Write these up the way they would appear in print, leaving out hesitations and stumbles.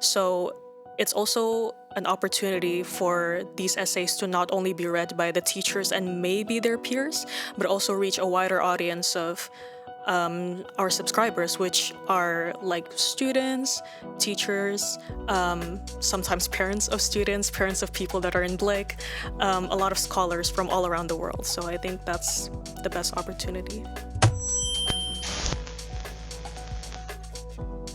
So it's also an opportunity for these essays to not only be read by the teachers and maybe their peers, but also reach a wider audience of our subscribers, which are like students, teachers, sometimes parents of students, parents of people that are in BLIK, a lot of scholars from all around the world. So I think that's the best opportunity.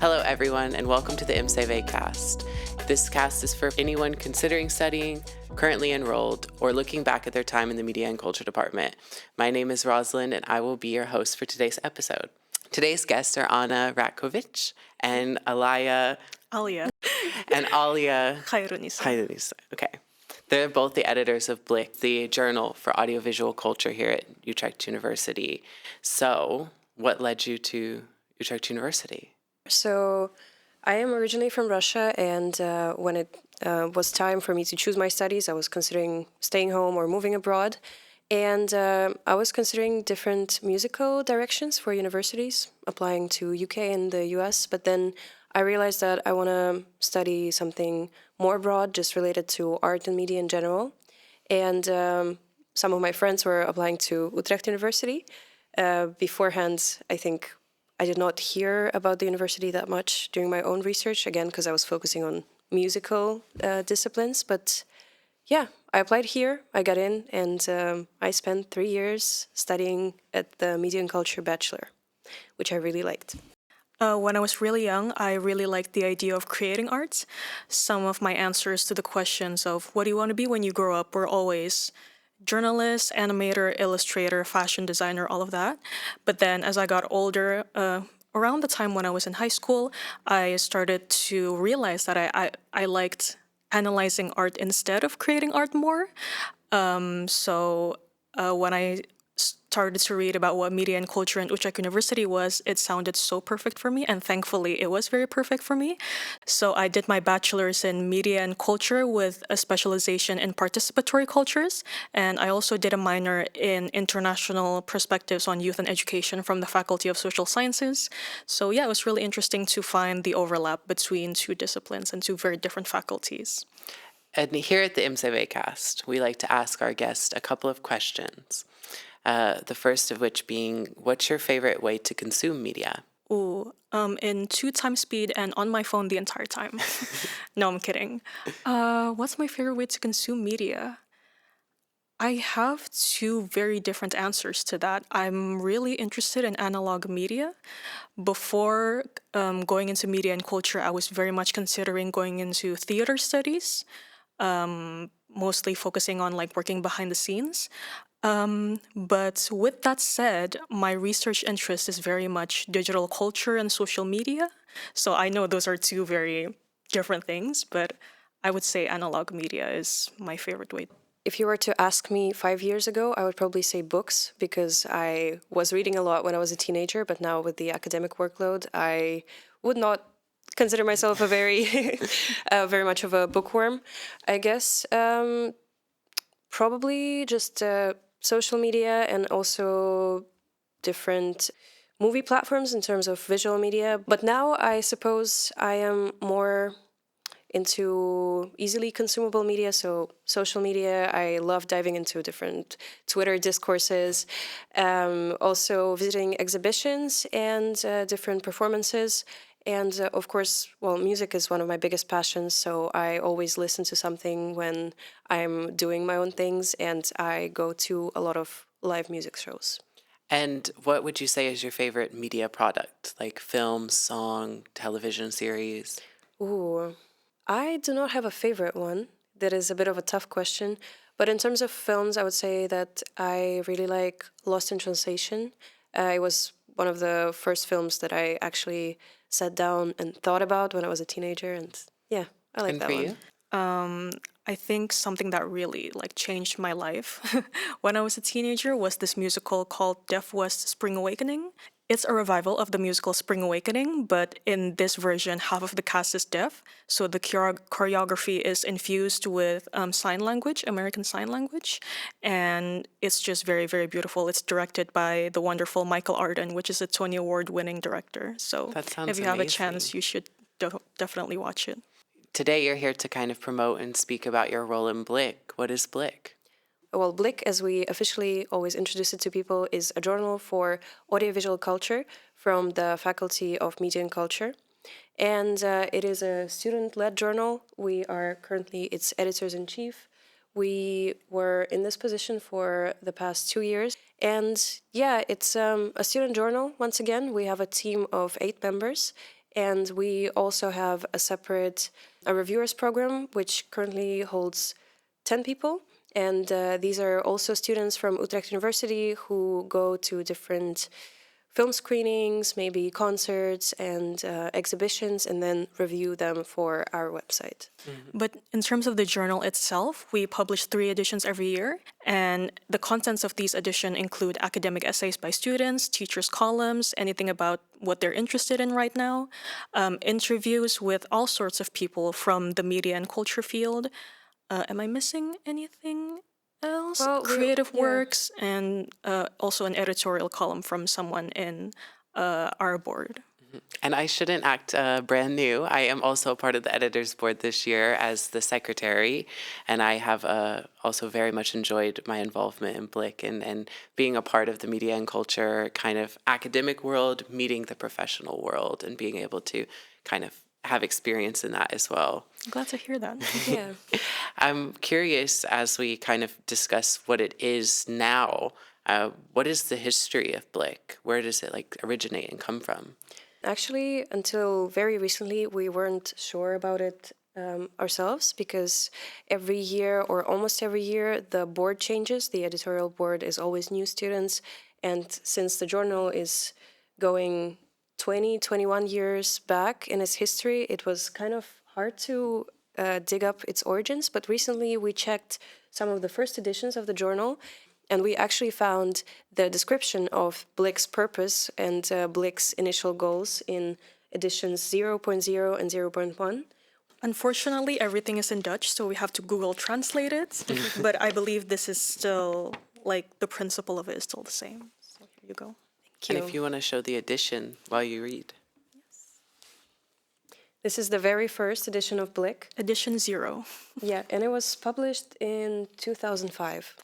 Hello, everyone, and welcome to the MCWCast. This cast is for anyone considering studying, currently enrolled, or looking back at their time in the Media and Culture department. My name is Rosalyn, and I will be your host for today's episode. Today's guests are Anna Ratkovich and Alya and Alya Khairunisa. Okay. They're both the editors of BLIK, the journal for audiovisual culture here at Utrecht University. So, what led you to Utrecht University? So I am originally from Russia, and when it was time for me to choose my studies, I was considering staying home or moving abroad. And I was considering different musical directions for universities, applying to UK and the US. But then I realized that I want to study something more broad, just related to art and media in general. And some of my friends were applying to Utrecht University. Beforehand, I think I did not hear about the university that much during my own research, again, because I was focusing on musical disciplines. But yeah, I applied here, I got in, and I spent 3 years studying at the Media and Culture Bachelor, which I really liked. When I was really young, I really liked the idea of creating art. Some of my answers to the questions of what do you want to be when you grow up were always journalist, animator, illustrator, fashion designer, all of that. But then as I got older, around the time when I was in high school, I started to realize that I liked analyzing art instead of creating art more. So when I started to read about what media and culture in Utrecht University was, it sounded so perfect for me, and thankfully it was very perfect for me. So I did my bachelor's in media and culture with a specialization in participatory cultures, and I also did a minor in international perspectives on youth and education from the Faculty of Social Sciences. So yeah, it was really interesting to find the overlap between two disciplines and two very different faculties. And here at the MCWCast, we like to ask our guests a couple of questions. The first of which being, what's your favorite way to consume media? In 2 times speed and on my phone the entire time. No, I'm kidding. What's my favorite way to consume media? I have 2 very different answers to that. I'm really interested in analog media. Before going into media and culture, I was very much considering going into theater studies, mostly focusing on like working behind the scenes. But with that said, my research interest is very much digital culture and social media. So I know those are 2 very different things, but I would say analog media is my favorite way. If you were to ask me 5 years ago, I would probably say books, because I was reading a lot when I was a teenager, but now with the academic workload, I would not consider myself a very much of a bookworm, I guess. Probably just social media and also different movie platforms in terms of visual media. But now I suppose I am more into easily consumable media, so social media. I love diving into different Twitter discourses, also visiting exhibitions and different performances. And of course, well, music is one of my biggest passions, so I always listen to something when I'm doing my own things, and I go to a lot of live music shows. And what would you say is your favorite media product, like film, song, television series? Ooh, I do not have a favorite one. That is a bit of a tough question. But in terms of films, I would say that I really like Lost in Translation. It was one of the first films that I actually sat down and thought about when I was a teenager, and yeah, I like And that for one. you? I think something that really like changed my life when I was a teenager was this musical called Deaf West Spring Awakening. It's a revival of the musical Spring Awakening, but in this version, half of the cast is deaf. So the choreography is infused with sign language, American Sign Language. And it's just very, very beautiful. It's directed by the wonderful Michael Arden, which is a Tony Award winning director. So That sounds if you have a amazing. chance, you should definitely watch it. today you're here to kind of promote and speak about your role in BLIK. What is BLIK? Well, BLIK, as we officially always introduce it to people, is a journal for audiovisual culture from the Faculty of Media and Culture. And it is a student-led journal. We are currently its editors-in-chief. We were in this position for the past 2 years. And yeah, it's a student journal. Once again, we have a team of 8 members. And we also have a separate reviewers program, which currently holds 10 people. And these are also students from Utrecht University who go to different film screenings, maybe concerts and exhibitions, and then review them for our website. But in terms of the journal itself, we publish 3 editions every year, and the contents of these editions include academic essays by students, teachers' columns, anything about what they're interested in right now, interviews with all sorts of people from the media and culture field. Am I missing anything else? Well, Creative works, and also an editorial column from someone in our board. And I shouldn't act brand new. I am also a part of the editors board this year as the secretary, and I have also very much enjoyed my involvement in BLIK and being a part of the media and culture kind of academic world, meeting the professional world, and being able to kind of have experience in that as well. Glad to hear that. Yeah. I'm curious, as we kind of discuss what it is now, what is the history of BLIK? Where does it originate and come from? Actually, until very recently, we weren't sure about it ourselves, because every year or almost every year, the board changes. The editorial board is always new students. And since the journal is going 21 years back in its history, it was kind of hard to dig up its origins. But recently we checked some of the first editions of the journal, and we actually found the description of BLIK's purpose and BLIK's initial goals in editions 0.0 and 0.1. Unfortunately, everything is in Dutch, so we have to Google translate it. But I believe this is still, the principle of it is still the same. So here you go. And if you want to show the edition while you read. This is the very first edition of BLIK. Edition 0. Yeah, and it was published in 2005.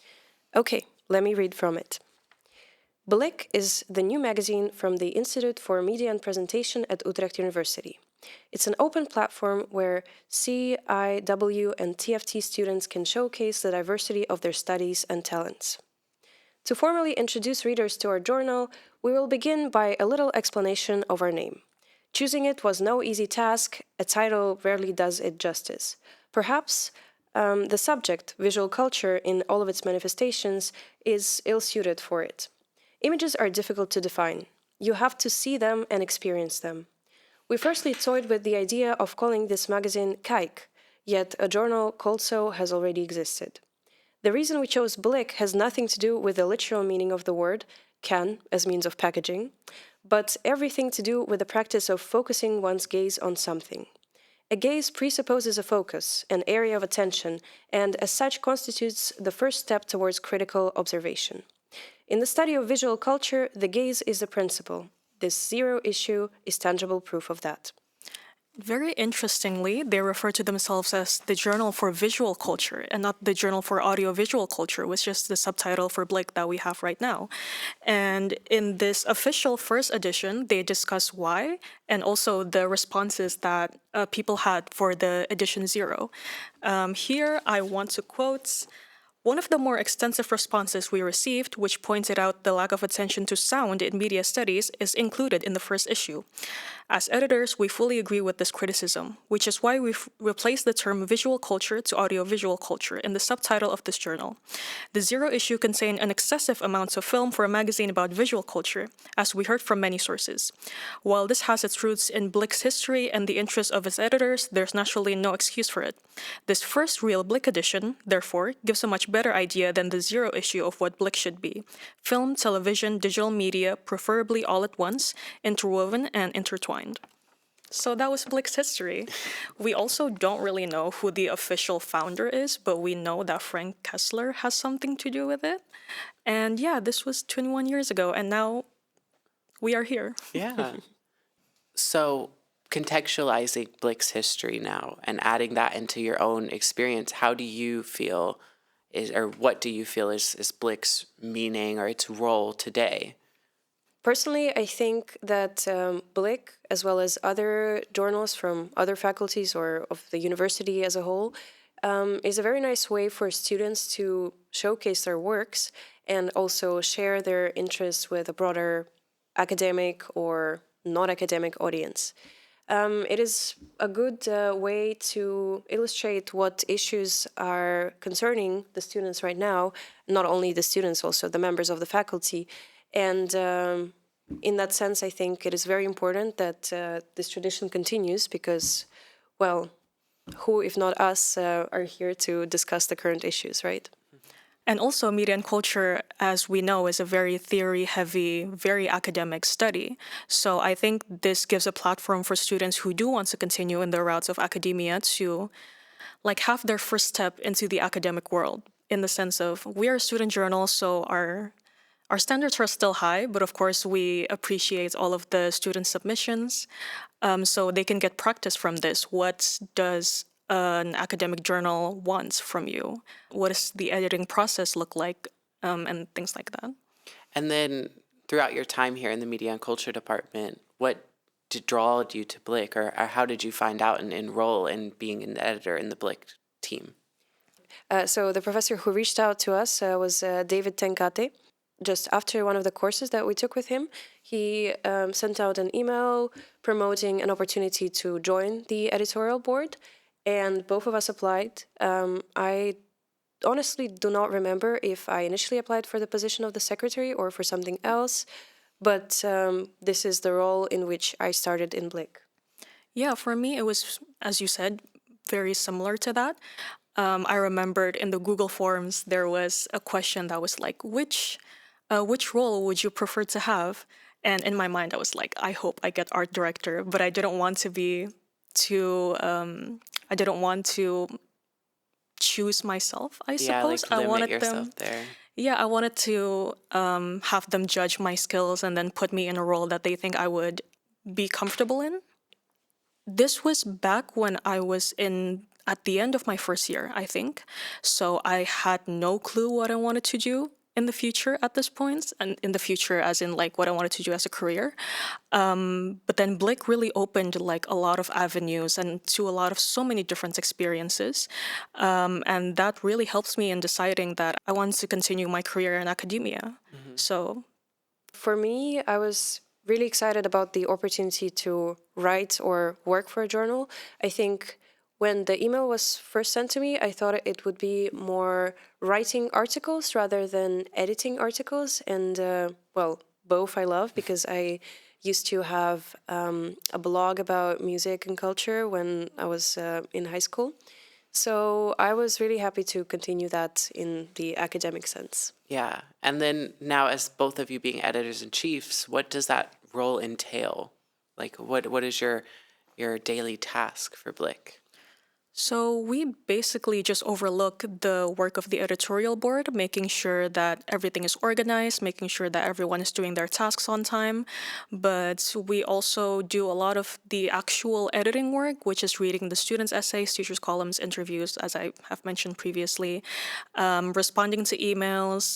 Okay, let me read from it. BLIK is the new magazine from the Institute for Media and Presentation at Utrecht University. It's an open platform where C, I, W, and TFT students can showcase the diversity of their studies and talents. To formally introduce readers to our journal, we will begin by a little explanation of our name. Choosing it was no easy task. A title rarely does it justice. Perhaps the subject, visual culture in all of its manifestations, is ill-suited for it. Images are difficult to define. You have to see them and experience them. We firstly toyed with the idea of calling this magazine Kijk, yet a journal called so has already existed. The reason we chose BLIK has nothing to do with the literal meaning of the word, can, as means of packaging, but everything to do with the practice of focusing one's gaze on something. A gaze presupposes a focus, an area of attention, and as such constitutes the first step towards critical observation. In the study of visual culture, the gaze is the principle. This 0 issue is tangible proof of that. Very interestingly, they refer to themselves as the Journal for Visual Culture and not the Journal for Audiovisual Culture, which is the subtitle for BLIK that we have right now. And in this official first edition, they discuss why and also the responses that people had for the edition 0. Here, I want to quote one of the more extensive responses we received, which pointed out the lack of attention to sound in media studies, is included in the first issue. As editors, we fully agree with this criticism, which is why we've replaced the term visual culture to audiovisual culture in the subtitle of this journal. The 0 issue contained an excessive amount of film for a magazine about visual culture, as we heard from many sources. While this has its roots in BLIK's history and the interests of its editors, there's naturally no excuse for it. This first real BLIK edition, therefore, gives a much better idea than the 0 issue of what BLIK should be. Film, television, digital media, preferably all at once, interwoven and intertwined. So that was BLIK's history. We also don't really know who the official founder is, but we know that Frank Kessler has something to do with it. And yeah, this was 21 years ago, and now we are here. Yeah. So contextualizing BLIK's history now and adding that into your own experience, how do you feel what do you feel is BLIK's meaning or its role today? Personally, I think that BLIK, as well as other journals from other faculties or of the university as a whole, is a very nice way for students to showcase their works and also share their interests with a broader academic or non-academic audience. It is a good way to illustrate what issues are concerning the students right now, not only the students, also the members of the faculty. And in that sense, I think it is very important that this tradition continues because, well, who, if not us, are here to discuss the current issues, right? And also, media and culture, as we know, is a very theory-heavy, very academic study. So I think this gives a platform for students who do want to continue in their routes of academia to have their first step into the academic world, in the sense of we are a student journal, so our standards are still high, but of course we appreciate all of the student submissions, so they can get practice from this. What does an academic journal want from you? What does the editing process look like, and things like that? And then throughout your time here in the Media and Culture Department, what draw you to BLIK, or how did you find out and enroll in being an editor in the BLIK team? So the professor who reached out to us was David Tenkate. Just after one of the courses that we took with him, he sent out an email promoting an opportunity to join the editorial board, and both of us applied. I honestly do not remember if I initially applied for the position of the secretary or for something else, but this is the role in which I started in BLIK. Yeah, for me, it was, as you said, very similar to that. I remembered in the Google Forms, there was a question that was like, which role would you prefer to have? And in my mind, I was like, I hope I get art director, but I didn't want to be too, I didn't want to choose myself, I suppose. Yeah, like limit I wanted yourself them, there. yeah, I wanted to have them judge my skills and then put me in a role that they think I would be comfortable in. This was back when I was at the end of my first year, I think. So I had no clue what I wanted to do in the future at this point, and in the future as in what I wanted to do as a career. But then BLIK really opened a lot of avenues and to a lot of so many different experiences. And that really helps me in deciding that I want to continue my career in academia. So for me, I was really excited about the opportunity to write or work for a journal. I think when the email was first sent to me, I thought it would be more writing articles rather than editing articles. And, both I love because I used to have a blog about music and culture when I was in high school. So I was really happy to continue that in the academic sense. Yeah. And then now, as both of you being editors-in-chiefs, what does that role entail? What is your daily task for BLIK? So we basically just overlook the work of the editorial board, making sure that everything is organized, making sure that everyone is doing their tasks on time. But we also do a lot of the actual editing work, which is reading the students' essays, teachers' columns, interviews, as I have mentioned previously, responding to emails,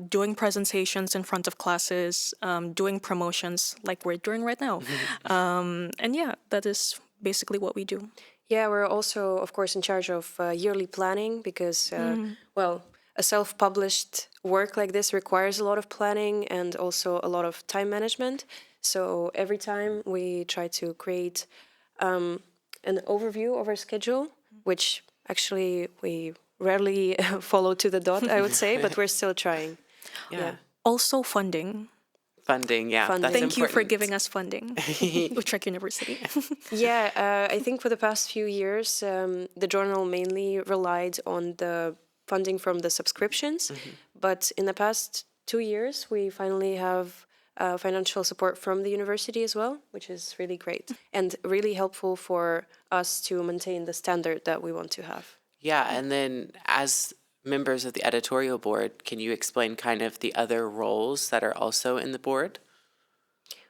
doing presentations in front of classes, doing promotions like we're doing right now. And yeah, that is basically what we do. Yeah, we're also, of course, in charge of yearly planning because, a self-published work like this requires a lot of planning and also a lot of time management. So every time we try to create an overview of our schedule, which actually we rarely follow to the dot, I would say, but we're still trying. Yeah. Also funding. Funding, yeah. Funding. That's Thank you for important. giving us funding, Utrecht University. Yeah, I think for the past few years, the journal mainly relied on the funding from the subscriptions. But in the past 2 years, we finally have financial support from the university as well, which is really great and really helpful for us to maintain the standard that we want to have. Yeah, and then as members of the editorial board, can you explain kind of the other roles that are also in the board?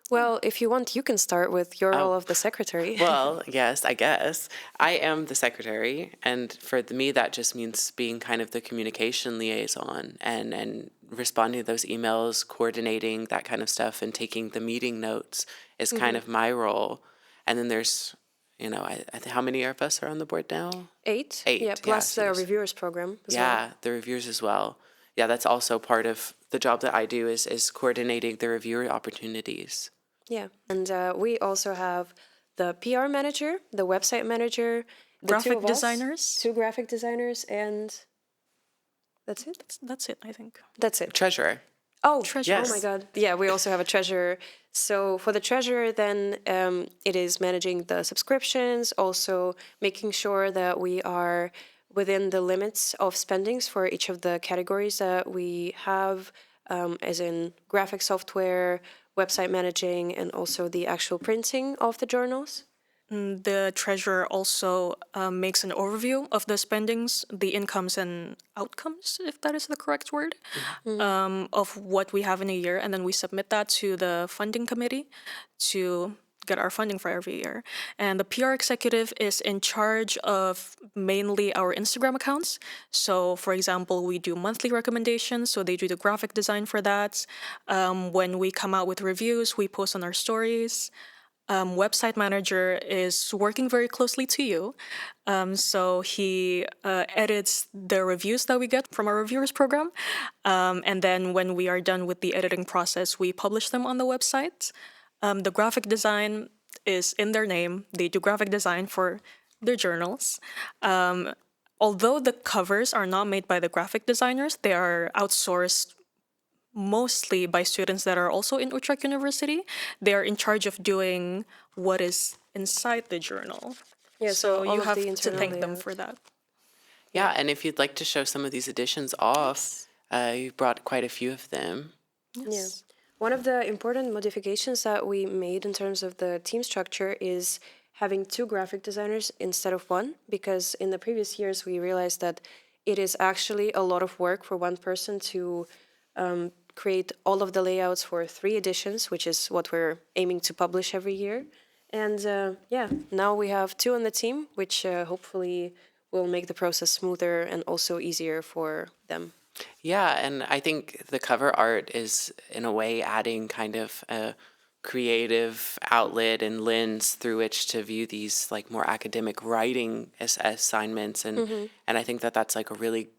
Well, if you want, you can start with your role of the secretary. Well, yes, I guess. I am the secretary, and for me, that just means being kind of the communication liaison and responding to those emails, coordinating that kind of stuff, and taking the meeting notes is kind of my role. And then there's, how many of us are on the board now? 8? 8. Yeah, plus so the there's- reviewers program as well. Yeah, the reviewers as well. Yeah, that's also part of the job that I do is coordinating the reviewer opportunities. Yeah, and we also have the PR manager, the website manager, the two Graphic of us, designers. 2 graphic designers, and that's it. That's it, I think. That's it. Treasurer. Oh, Treasurer. oh my God. Yeah, we also have a treasurer. So for the treasurer, then it is managing the subscriptions, also making sure that we are within the limits of spendings for each of the categories that we have, as in graphic software, website managing, and also the actual printing of the journals. The treasurer also makes an overview of the spendings, the incomes and outcomes, if that is the correct word, of what we have in a year. And then we submit that to the funding committee to get our funding for every year. And the PR executive is in charge of mainly our Instagram accounts. So, for example, we do monthly recommendations, so they do the graphic design for that. When we come out with reviews, we post on our stories. Website manager is working very closely to you. So he edits the reviews that we get from our reviewers program. And then when we are done with the editing process, we publish them on the website. The graphic design is in their name. They do graphic design for their journals. Although the covers are not made by the graphic designers, they are outsourced mostly by students that are also in Utrecht University. They are in charge of doing what is inside the journal. Yeah, So all you of have the to internal thank them layout. for that. Yeah, and if you'd like to show some of these editions off, you brought quite a few of them. Yeah. One of the important modifications that we made in terms of the team structure is having 2 graphic designers instead of 1, because in the previous years we realized that it is actually a lot of work for one person to create all of the layouts for 3 editions, which is what we're aiming to publish every year. And now we have 2 on the team, which hopefully will make the process smoother and also easier for them. Yeah, and I think the cover art is, in a way, adding kind of a creative outlet and lens through which to view these like more academic writing assignments, and I think that that's like a really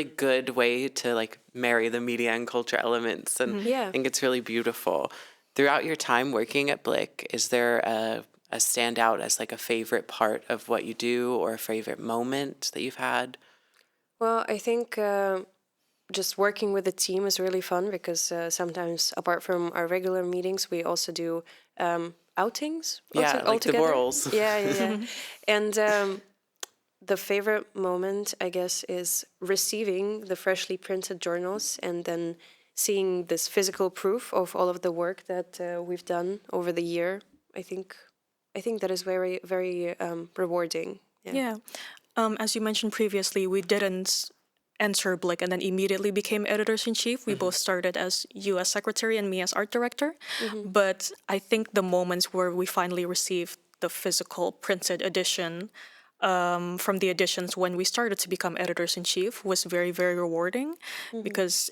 good way to like marry the media and culture elements, and I think it's really beautiful. Throughout your time working at BLIK, is there a standout as like a favorite part of what you do or a favorite moment that you've had? Well, I think just working with the team is really fun because sometimes, apart from our regular meetings, we also do outings. Yeah, all like the together. Borals. Yeah. And the favorite moment, I guess, is receiving the freshly printed journals and then seeing this physical proof of all of the work that we've done over the year. I think that is very, very rewarding. Yeah. As you mentioned previously, we didn't enter BLIK and then immediately became editors-in-chief. We both started as you as secretary and me as art director. But I think the moments where we finally received the physical printed edition from the editions when we started to become editors-in-chief was very, very rewarding because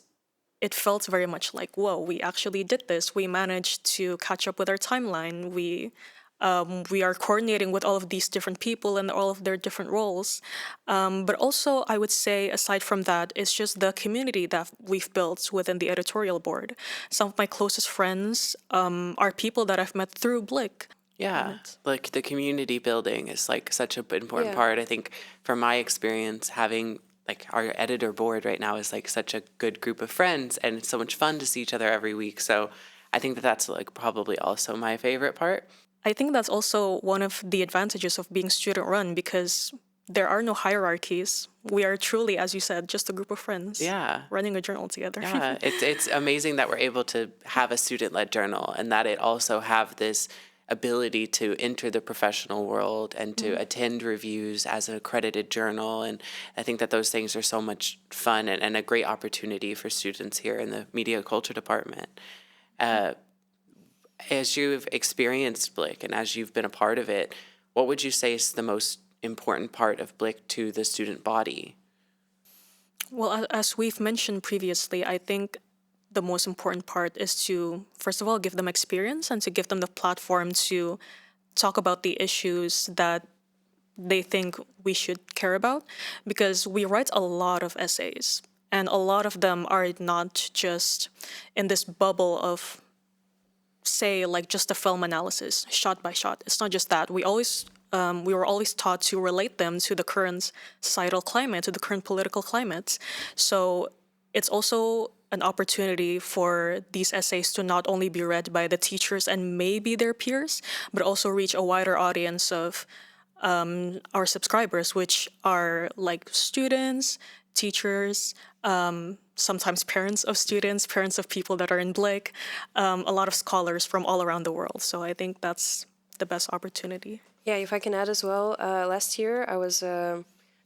it felt very much like, whoa, we actually did this. We managed to catch up with our timeline. We are coordinating with all of these different people and all of their different roles. But also, I would say, aside from that, it's just the community that we've built within the editorial board. Some of my closest friends are people that I've met through BLIK. Yeah, like the community building is like such an important part. I think from my experience, having like our editor board right now is like such a good group of friends, and it's so much fun to see each other every week. So I think that that's like probably also my favorite part. I think that's also one of the advantages of being student run because there are no hierarchies. We are truly, as you said, just a group of friends running a journal together. Yeah, it's amazing that we're able to have a student-led journal and that it also have this ability to enter the professional world and to attend reviews as an accredited journal. And I think that those things are so much fun and a great opportunity for students here in the media culture department. As you've experienced BLIK and as you've been a part of it, what would you say is the most important part of BLIK to the student body? Well, as we've mentioned previously, I think the most important part is to, first of all, give them experience and to give them the platform to talk about the issues that they think we should care about, because we write a lot of essays and a lot of them are not just in this bubble of, say, like just a film analysis shot by shot. It's not just that. We were always taught to relate them to the current societal climate, to the current political climate. So it's also an opportunity for these essays to not only be read by the teachers and maybe their peers, but also reach a wider audience of our subscribers, which are like students, teachers, sometimes parents of students, parents of people that are in BLIK, a lot of scholars from all around the world. So I think that's the best opportunity. Yeah, if I can add as well, last year I was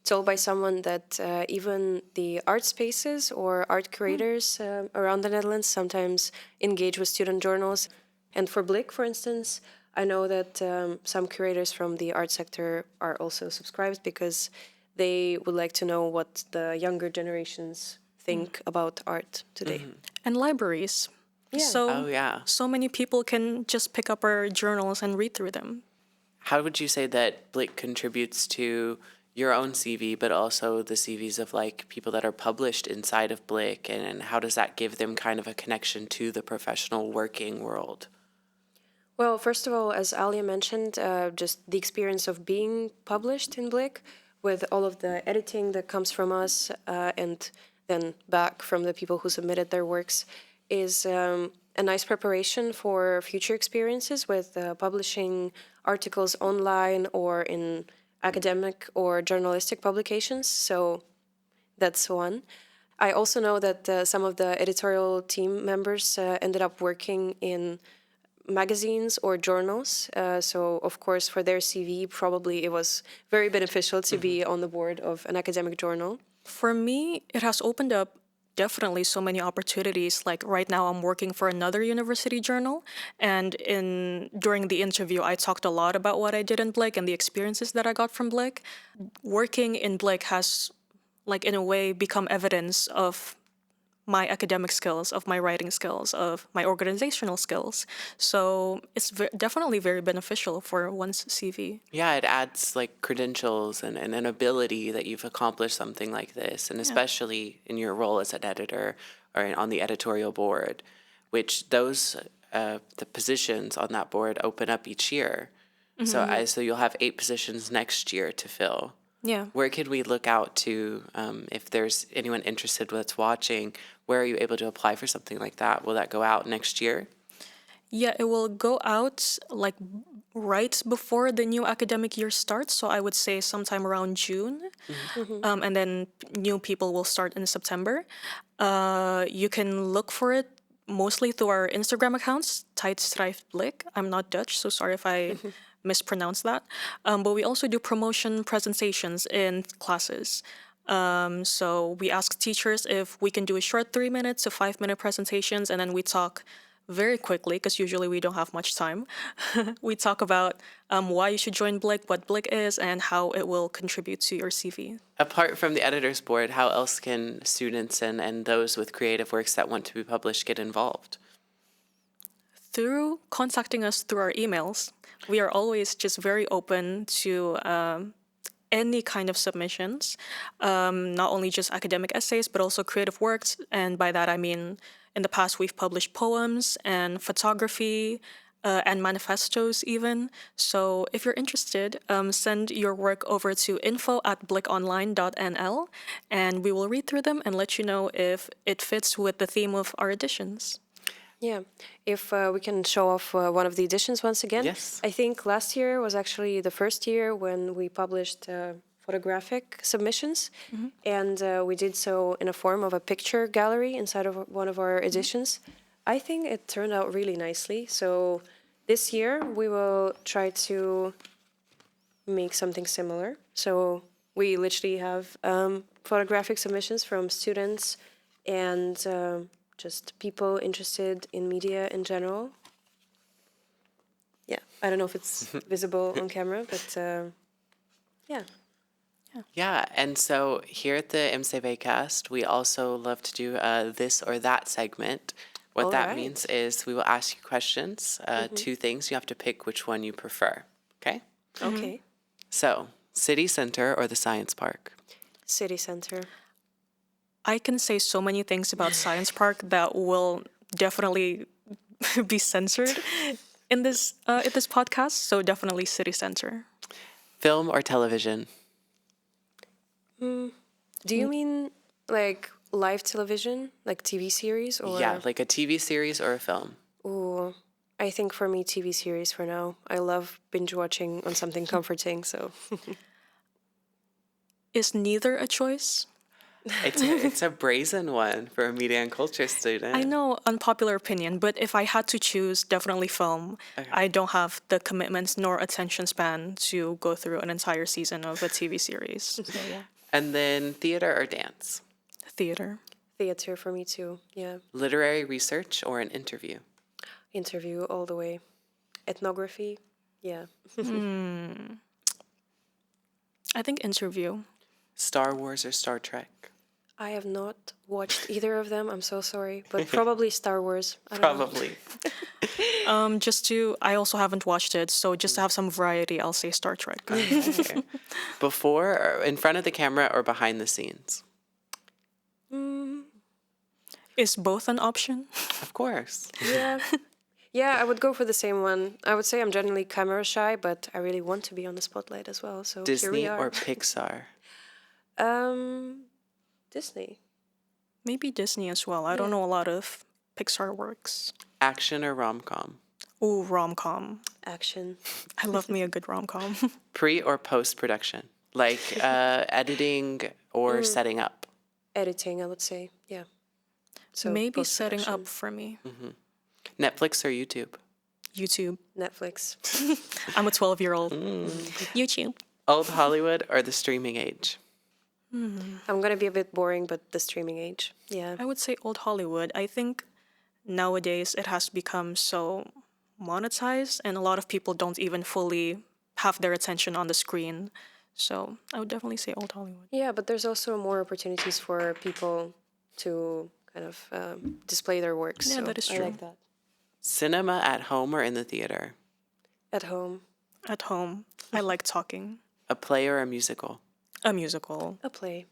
told by someone that even the art spaces or art curators around the Netherlands sometimes engage with student journals. And for BLIK, for instance, I know that some curators from the art sector are also subscribed because they would like to know what the younger generations think about art today. And libraries. Yeah. Oh, yeah. So many people can just pick up our journals and read through them. How would you say that BLIK contributes to your own CV, but also the CVs of like people that are published inside of BLIK, and how does that give them kind of a connection to the professional working world? Well, first of all, as Alya mentioned, just the experience of being published in BLIK with all of the editing that comes from us and then back from the people who submitted their works is a nice preparation for future experiences with publishing articles online or in academic or journalistic publications. So that's one. I also know that some of the editorial team members ended up working in magazines or journals. So, of course, for their CV, probably it was very beneficial to be on the board of an academic journal. For me, it has opened up definitely so many opportunities. Like right now I'm working for another university journal, and during the interview I talked a lot about what I did in BLIK and the experiences that I got from BLIK. Working in BLIK has, like, in a way become evidence of my academic skills, of my writing skills, of my organizational skills. So it's definitely very beneficial for one's CV. Yeah, it adds like credentials and an ability that you've accomplished something like this, and especially in your role as an editor or on the editorial board, which those the positions on that board open up each year. So you'll have 8 positions next year to fill. Yeah. Where could we look out to if there's anyone interested that's watching? Where are you able to apply for something like that? Will that go out next year? Yeah, it will go out like right before the new academic year starts. So I would say sometime around June. And then new people will start in September. You can look for it mostly through our Instagram accounts, Tijdschrift_BLIK. I'm not Dutch, so sorry if I mispronounce that. But we also do promotion presentations in classes. So we ask teachers if we can do a short 3-minute to 5-minute presentations, and then we talk very quickly, because usually we don't have much time. We talk about why you should join BLIK, what BLIK is, and how it will contribute to your CV. Apart from the editor's board, how else can students and those with creative works that want to be published get involved? Through contacting us through our emails. We are always just very open to any kind of submissions, not only just academic essays, but also creative works. And by that, I mean, in the past, we've published poems and photography and manifestos even. So if you're interested, send your work over to info@blikonline.nl, and we will read through them and let you know if it fits with the theme of our editions. Yeah, if we can show off one of the editions once again. Yes. I think last year was actually the first year when we published photographic submissions, and we did so in a form of a picture gallery inside of one of our editions. I think it turned out really nicely. So this year we will try to make something similar. So we literally have photographic submissions from students and just people interested in media in general. Yeah, I don't know if it's visible on camera, but yeah. Yeah, and so here at the MCWCast, we also love to do this or that segment. What All that right. means is we will ask you questions, two things. You have to pick which one you prefer. Okay? Okay. So, city center or the science park? City center. I can say so many things about Science Park that will definitely be censored in this podcast. So definitely city center. Film or television? Do you mean like live television, like TV series, or? Yeah, like a TV series or a film. Ooh, I think for me, TV series for now. I love binge watching on something comforting, so. Is neither a choice? It's a brazen one for a media and culture student. I know, unpopular opinion, but if I had to choose, definitely film. I don't have the commitments nor attention span to go through an entire season of a TV series. So yeah, And then theater or dance? theater. Theater for me too, yeah. Literary research or an interview? Interview all the way. Ethnography, yeah. I think interview. Star Wars or Star Trek? I have not watched either of them, I'm so sorry, but probably Star Wars. I don't know. Probably. I also haven't watched it, so just to have some variety, I'll say Star Trek. Okay. Before, or in front of the camera, or behind the scenes? Is both an option? Of course. Yeah. Yeah, I would go for the same one. I would say I'm generally camera shy, but I really want to be on the spotlight as well. So here Disney we are. or Pixar? Disney. Maybe Disney as well. I don't know a lot of Pixar works. Action or rom-com? Ooh, rom-com. Action. I love me a good rom-com. Pre or post-production? Like editing or setting up? Editing, I would say. Yeah. So Maybe setting post-production. up for me. Netflix or YouTube? YouTube. Netflix. I'm a 12-year-old. YouTube. Old Hollywood or the streaming age? I'm going to be a bit boring, but the streaming age. Yeah. I would say old Hollywood. I think nowadays it has become so monetized, and a lot of people don't even fully have their attention on the screen. So I would definitely say old Hollywood. Yeah, but there's also more opportunities for people to kind of display their works. Yeah, so that is I true. like that. Cinema at home or in the theater? At home. At home, I like talking. A play or a musical? A musical. A play.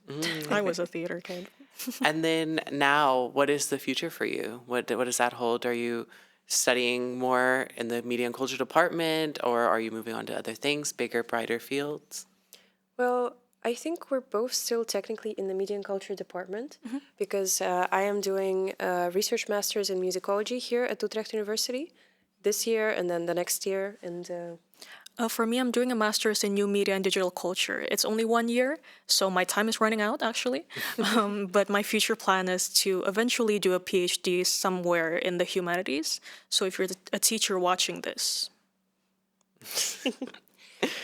I was a theater kid. And then now, what is the future for you? What does that hold? Are you studying more in the media and culture department, or are you moving on to other things, bigger, brighter fields? Well, I think we're both still technically in the media and culture department because I am doing a research master's in musicology here at Utrecht University this year and then the next year. And For me, I'm doing a master's in new media and digital culture. It's only 1 year, so my time is running out, actually. But my future plan is to eventually do a PhD somewhere in the humanities. So if you're a teacher watching this,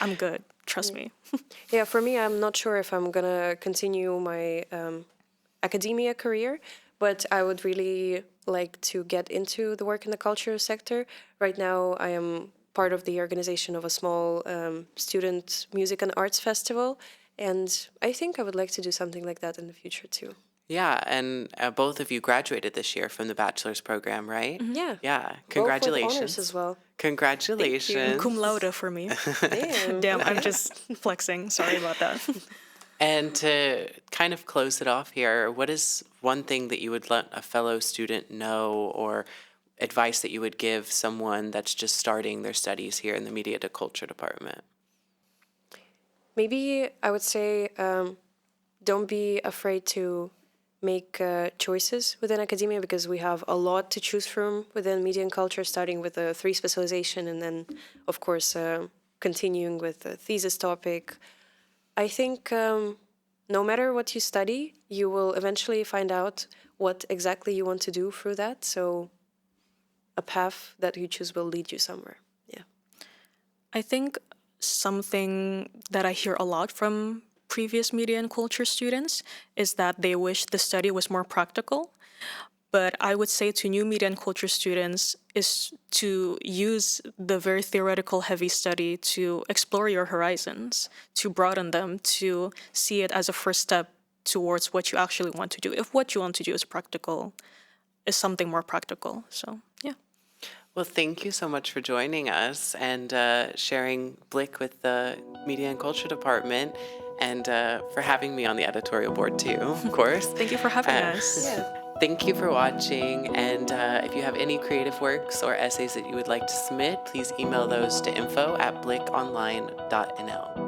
I'm good. Trust me. yeah, for me, I'm not sure if I'm going to continue my academia career, but I would really like to get into the work in the culture sector. Right now, I am part of the organization of a small student music and arts festival, and I think I would like to do something like that in the future too. Yeah, and both of you graduated this year from the bachelor's program, right? Yeah. Yeah, Both with congratulations. honors as well. Congratulations. Cum laude for me. Damn. Damn, I'm just flexing. Sorry about that. And to kind of close it off here, what is one thing that you would let a fellow student know, or advice that you would give someone that's just starting their studies here in the Media to Culture department? Maybe I would say don't be afraid to make choices within academia, because we have a lot to choose from within media and culture, starting with a 3 specialization and then, of course, continuing with the thesis topic. I think no matter what you study, you will eventually find out what exactly you want to do through that. So a path that you choose will lead you somewhere. Yeah. I think something that I hear a lot from previous media and culture students is that they wish the study was more practical. But I would say to new media and culture students is to use the very theoretical heavy study to explore your horizons, to broaden them, to see it as a first step towards what you actually want to do. If what you want to do is something more practical. So, yeah. Well, thank you so much for joining us and sharing BLIK with the Media and Culture Department, and for having me on the editorial board too, of course. Thank you for having us. Yeah. Thank you for watching, and if you have any creative works or essays that you would like to submit, please email those to info@blikonline.nl.